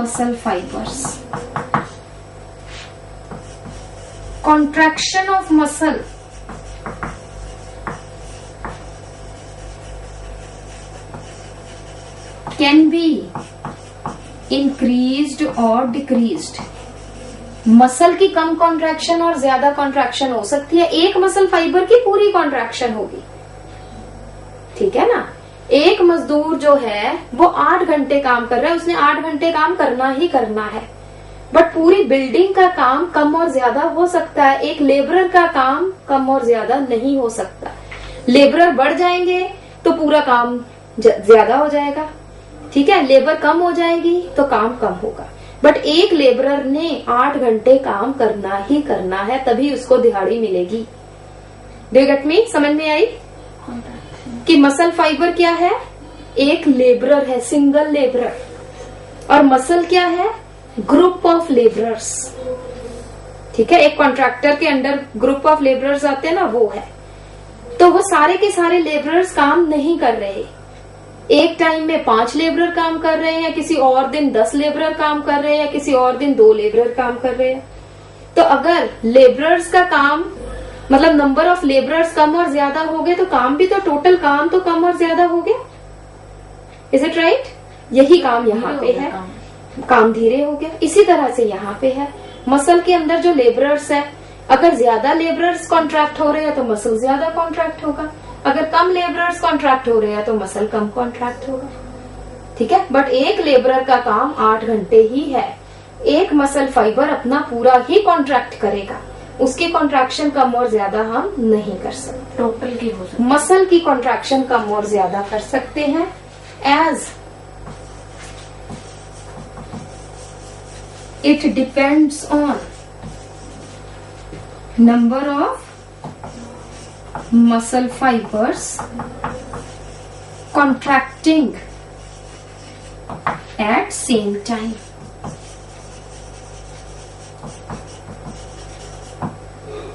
muscle fibers. Contraction of muscle can be increased or decreased. Muscle की कम contraction और ज्यादा contraction हो सकती है, एक मसल फाइबर की पूरी कॉन्ट्रैक्शन होगी, ठीक है ना। एक मजदूर जो है वो 8 घंटे काम कर रहा है, उसने 8 घंटे काम करना ही करना है, बट पूरी बिल्डिंग का काम कम और ज्यादा हो सकता है, एक लेबरर का काम कम और ज्यादा नहीं हो सकता। लेबरर बढ़ जाएंगे तो पूरा काम ज्यादा हो जाएगा, ठीक है, लेबर कम हो जाएगी तो काम कम होगा, बट एक लेबरर ने 8 घंटे काम करना ही करना है, तभी उसको दिहाड़ी मिलेगी। Do you get me? समझ में आई कि मसल फाइबर क्या है? एक लेबरर है, सिंगल लेबरर, और मसल क्या है? ग्रुप ऑफ लेबरर्स, ठीक है। एक कॉन्ट्रैक्टर के अंडर ग्रुप ऑफ लेबरर्स आते हैं ना, वो है। तो वो सारे के सारे लेबरर्स काम नहीं कर रहे, एक टाइम में 5 लेबरर काम कर रहे हैं, किसी और दिन 10 लेबरर काम कर रहे हैं, किसी और दिन 2 लेबरर काम कर रहे हैं। तो अगर लेबरर्स का काम मतलब नंबर ऑफ लेबरर्स कम और ज्यादा हो गए तो काम भी तो, टोटल काम तो कम और ज्यादा हो गया। Is it right? यही काम यहाँ पे है, काम धीरे हो गया। इसी तरह से यहाँ पे है, मसल के अंदर जो लेबरर्स है, अगर ज्यादा लेबरर्स कॉन्ट्रैक्ट हो रहे हैं तो मसल ज्यादा कॉन्ट्रैक्ट होगा, अगर कम लेबरर्स कॉन्ट्रैक्ट हो रहे हैं तो मसल कम कॉन्ट्रैक्ट होगा, ठीक है। बट एक लेबरर का काम 8 घंटे ही है, एक मसल फाइबर अपना पूरा ही कॉन्ट्रैक्ट करेगा, उसकी कॉन्ट्रैक्शन कम और ज्यादा हम नहीं कर सकते। टोटल की हो सकती, मसल की कॉन्ट्रैक्शन कम और ज्यादा कर सकते हैं as it depends on number of muscle fibers contracting at same time.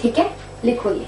ठीक है, लिखो ये।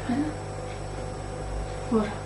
है ना, हो रहा।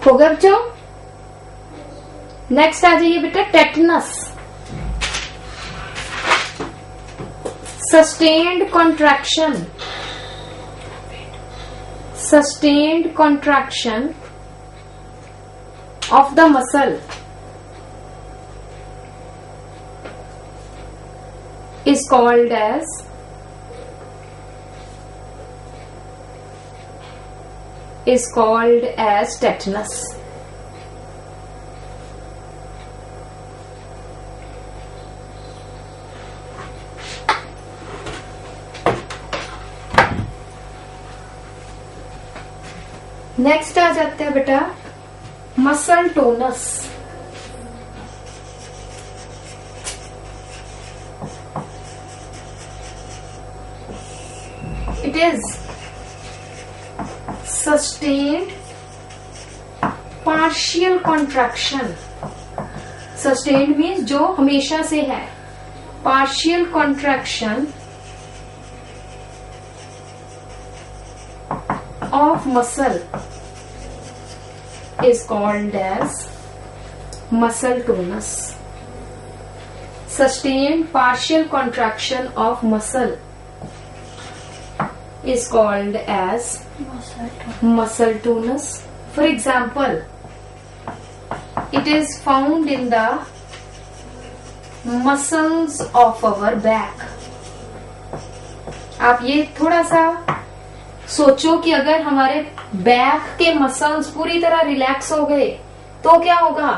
हो गया बच्चों। नेक्स्ट आ जाइए बेटा, tetanus. Sustained contraction, sustained contraction of the muscle is called as tetanus. Next आ जाते हैं बेटा muscle tonus. It is sustained partial contraction. Sustained means जो हमेशा से है, partial contraction of muscle is called as muscle tonus. Sustained partial contraction of muscle is called as muscle tonus. For example, it is found in the muscles of our back. आप ये थोड़ा सा सोचो कि अगर हमारे बैक के muscles पूरी तरह रिलैक्स हो गए तो क्या होगा।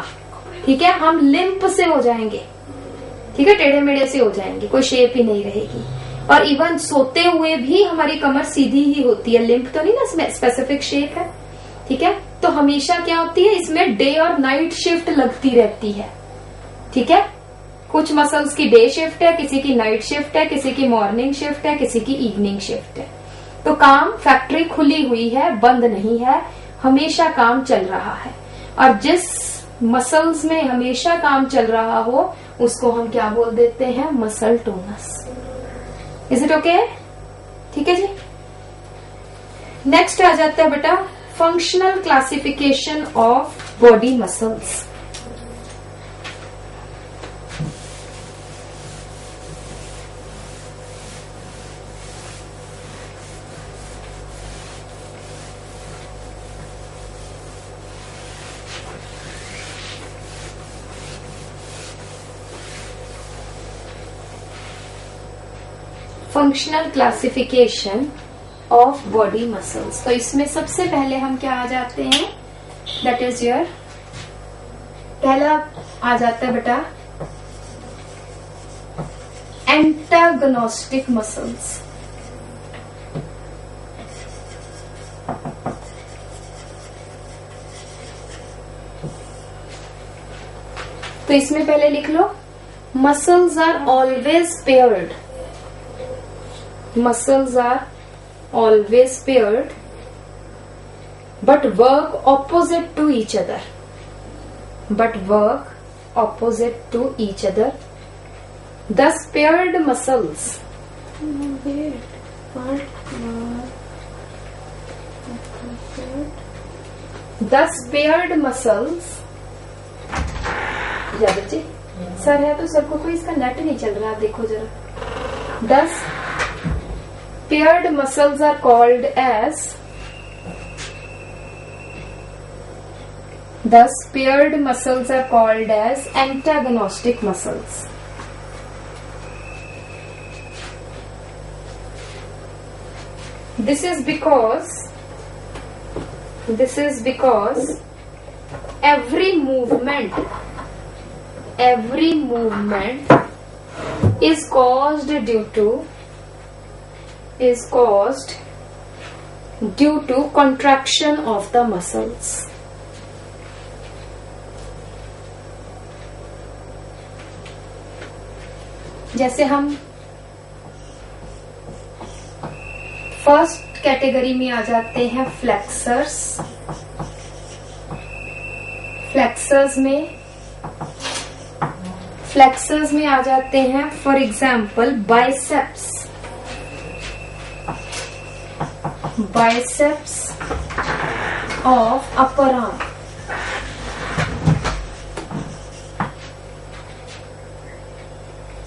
ठीक है, हम लिम्प से हो जाएंगे। ठीक है, टेढ़े मेढ़े से हो जाएंगे, कोई शेप ही नहीं रहेगी। और इवन सोते हुए भी हमारी कमर सीधी ही होती है, लिम्प तो नहीं ना, इसमें स्पेसिफिक शेप है। ठीक है, तो हमेशा क्या होती है, इसमें डे और नाइट शिफ्ट लगती रहती है। ठीक है, कुछ मसल्स की डे शिफ्ट है, किसी की नाइट शिफ्ट है, किसी की मॉर्निंग शिफ्ट है, किसी की इवनिंग शिफ्ट है। तो काम, फैक्ट्री खुली हुई है, बंद नहीं है, हमेशा काम चल रहा है। और जिस मसल्स में हमेशा काम चल रहा हो उसको हम क्या बोल देते हैं, muscle tonus. Is it okay? ठीक है जी। नेक्स्ट आ जाता है बेटा functional classification of body muscles. Functional classification of body muscles. तो इसमें सबसे पहले हम क्या आ जाते हैं, दैट इज योर पहला आ जाता है बेटा एंटागोनिस्टिक मसल्स। तो इसमें पहले लिख लो, muscles are always paired. Muscles are always paired but work opposite to each other. Thus paired muscles. Thus paired muscles. या बच्चे सर है तो सबको, कोई इसका नेट नहीं चल रहा, देखो जरा। Thus paired muscles are called as antagonistic muscles. This is because every movement is caused due to contraction of the muscles. जैसे हम फर्स्ट कैटेगरी में आ जाते हैं फ्लेक्सर्स। फ्लेक्सर्स में आ जाते हैं for example biceps of upper arm।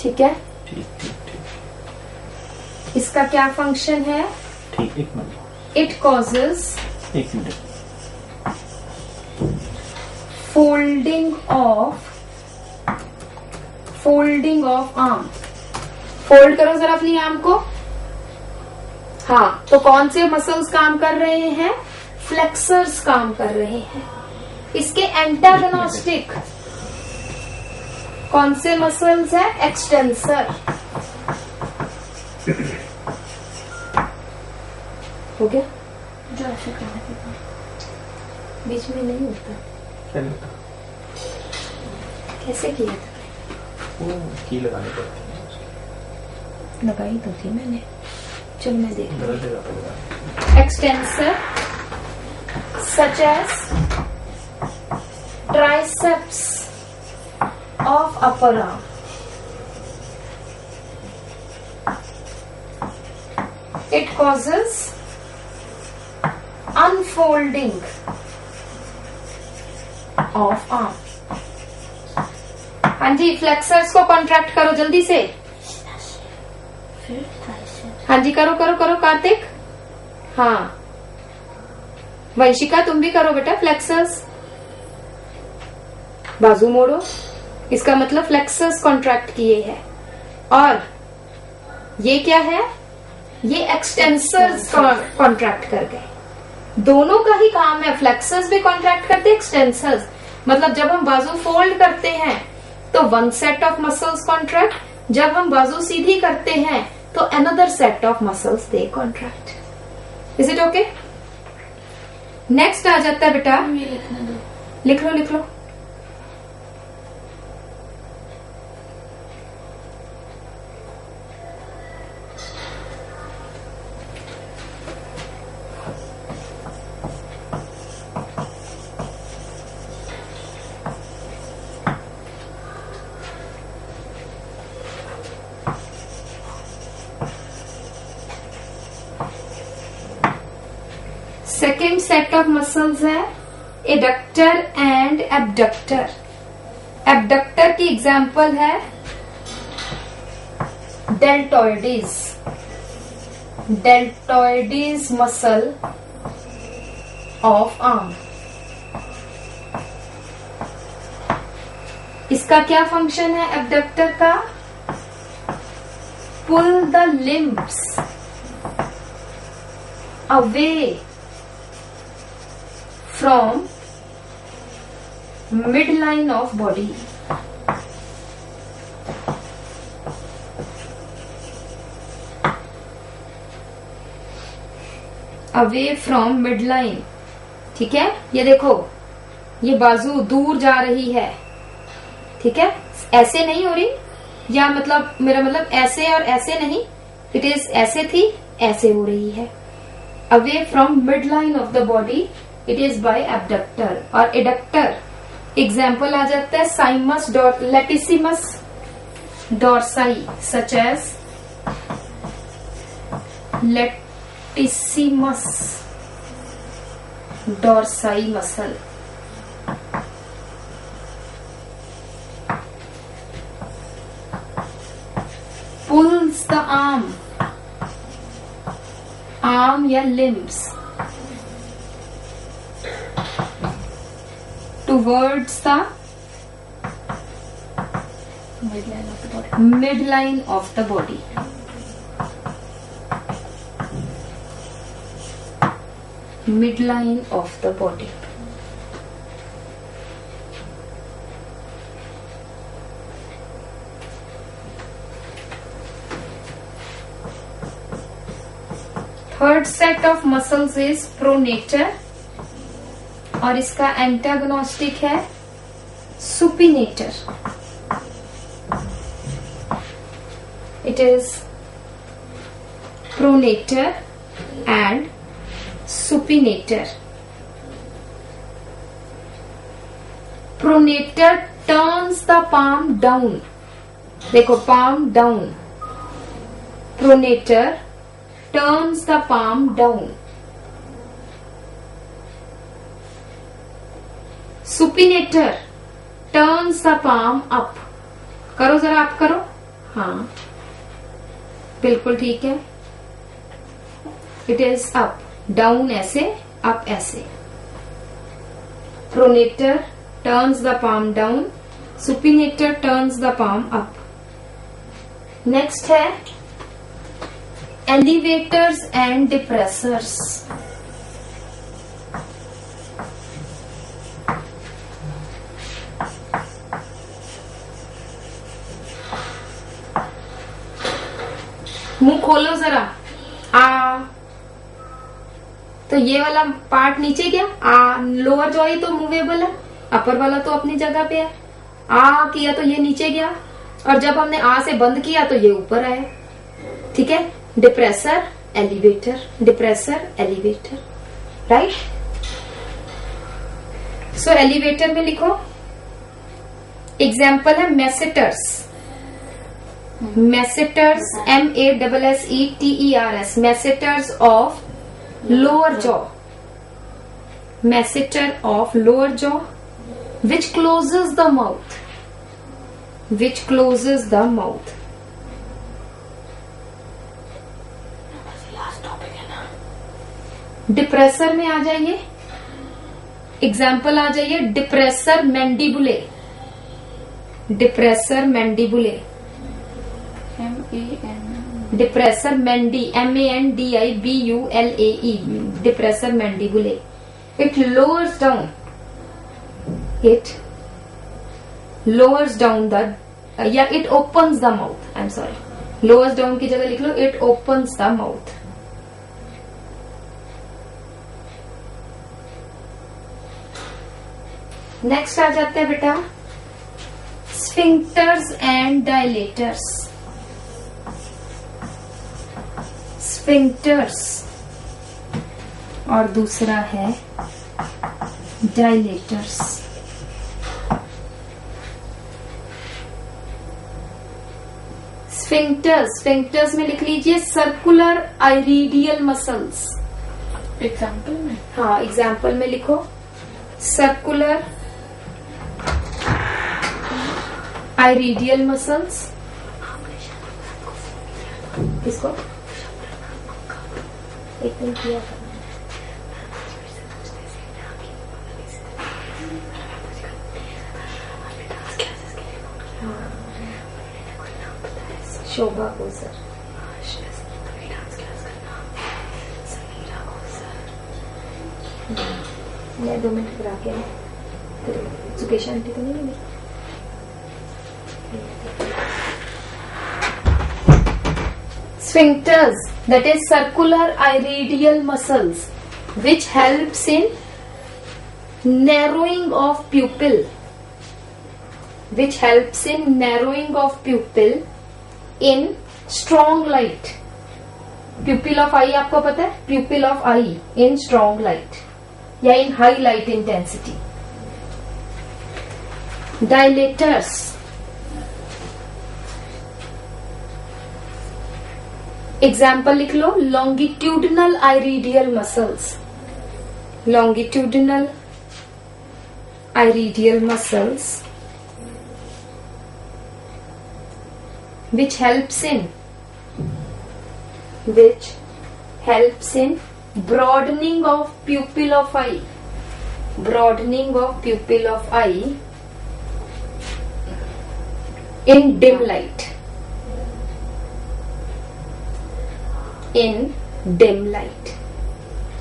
ठीक है, ठीक ठीक ठीक इसका क्या फंक्शन है? ठीक, एक मिनट, इट कॉजेज एक minute. Folding of arm. Fold करो जरा अपनी आर्म को। हाँ, तो कौन से मसल्स काम कर रहे हैं? फ्लेक्सर्स काम कर रहे हैं। इसके एंटागोनिस्टिक कौन से मसल्स है? एक्सटेंसर। हो गया? जो ऐसे करने के बाद बीच में नहीं होता। क्या होता? कैसे किया था? वो की लगानी पड़ती है, लगाई तो थी मैंने। चल मैं देख गलत जगह पे लगा। Extensor such as triceps of upper arm, it causes unfolding of arm। हाँ जी, फ्लेक्सर्स को कॉन्ट्रैक्ट करो जल्दी से। फिर ट्राइसेप्स। हाँ जी, करो करो करो कार्तिक। हाँ, वंशिका तुम भी करो बेटा फ्लेक्सर्स। बाजू मोड़ो, इसका मतलब फ्लेक्सर्स कॉन्ट्रैक्ट किए हैं। और ये क्या है? ये एक्सटेंसर्स कॉन्ट्रैक्ट कर गए। दोनों का ही काम है, फ्लेक्सर्स भी कॉन्ट्रैक्ट करते हैं, एक्सटेंसर्स। मतलब जब हम बाजू फोल्ड करते हैं तो one set of muscles contract, जब हम बाजू सीधी करते हैं तो another set of muscles they contract. Is it okay? Next आ जाता है बेटा, ये लिखने दो। लिख लो लिख लो। सेकेंड सेट ऑफ मसल्स है एडक्टर एंड एबडक्टर। एबडक्टर की एग्जाम्पल है deltoideus. Deltoideus muscle of arm. इसका क्या फंक्शन है एबडक्टर का? Pull the limbs away from midline of body। Away from midline. ठीक है, ये देखो, ये बाजू दूर जा रही है। ठीक है, ऐसे नहीं हो रही, या मतलब मेरा मतलब ऐसे और ऐसे नहीं, इट इज ऐसे थी, ऐसे हो रही है। Away from midline of the body, it is by abductor. और एडक्टर एग्जाम्पल आ जाता है साइमस latissimus dorsi, such as latissimus dorsi muscle. Pulls the arm या limbs towards the midline of the body। Midline of the body। Third set of muscles is pronator और इसका antagonistic है supinator. It is pronator and supinator. Pronator turns the palm down. देखो, palm down. Pronator turns the palm down. Supinator turns the palm up. करो जरा, आप करो। हाँ बिल्कुल ठीक है. It is up. डाउन ऐसे, अप ऐसे. Pronator turns the palm down, supinator turns the palm up. Next है एलिवेटर्स एंड डिप्रेसर्स. मुंह खोलो जरा. आ, तो ये वाला पार्ट नीचे गया. आ, लोअर जॉ ही तो मूवेबल है, अपर वाला तो अपनी जगह पे है. आ किया तो ये नीचे गया, और जब हमने आ से बंद किया तो ये ऊपर आया. ठीक है. Depressor elevator, depressor elevator. Right. So elevator में लिखो. एग्जाम्पल है masseters. Masseters, MASSETERS, masseters of lower jaw. Masseter of lower jaw, which closes the mouth. Which closes the mouth. Last topic है ना. डिप्रेसर में आ जाइए. एग्जाम्पल आ जाइए. Depressor mandibulae. Depressor mandibulae. MAN. Depressor mandi, MANDIBULAE. Depressor mandibulae. It lowers down. It lowers down the, या it opens the mouth. I am sorry, lowers down की जगह लिख लो it opens the mouth. Next आ जाते हैं बेटा sphincters and dilators. Sphincters और दूसरा है डायलेटर्स. स्फिंक्टर्स में लिख लीजिए सर्कुलर आइरिडियल मसल्स. एग्जाम्पल में. हाँ एग्जाम्पल में लिखो सर्कुलर आइरिडियल मसल्स. किसको एक दिन किया था. शोभा को सर. मैं 2 मिनट करा के सुकेश आंटी तो नहीं मिली. Sphincters, that is circular iridial muscles, which helps in narrowing of pupil. Which helps in narrowing of pupil in strong light. Pupil of eye आपको पता है? Pupil of eye in strong light या in high light intensity. Dilators. Example लिख लो. Longitudinal iridial muscles. Longitudinal iridial muscles which helps in broadening of pupil of eye. Broadening of pupil of eye in dim light. In dim light.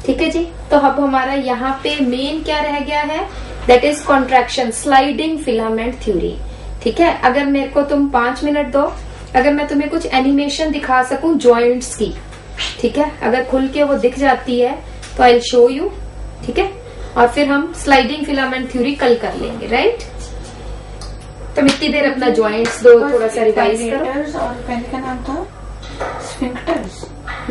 ठीक है जी. तो अब हमारा यहाँ पे main क्या रह गया है? That is contraction, sliding filament theory. ठीक है. अगर मेरे को तुम 5 मिनट दो, अगर मैं तुम्हें कुछ एनिमेशन दिखा सकूं जॉइंट्स की, ठीक है, अगर खुल के वो दिख जाती है तो आई विल शो यू. ठीक है. और फिर हम स्लाइडिंग फिलामेंट थ्योरी कल कर लेंगे. राइट. तो इतनी देर अपना जॉइंट्स दो, थोड़ा सा रिवाइज करो. और पहले का नाम था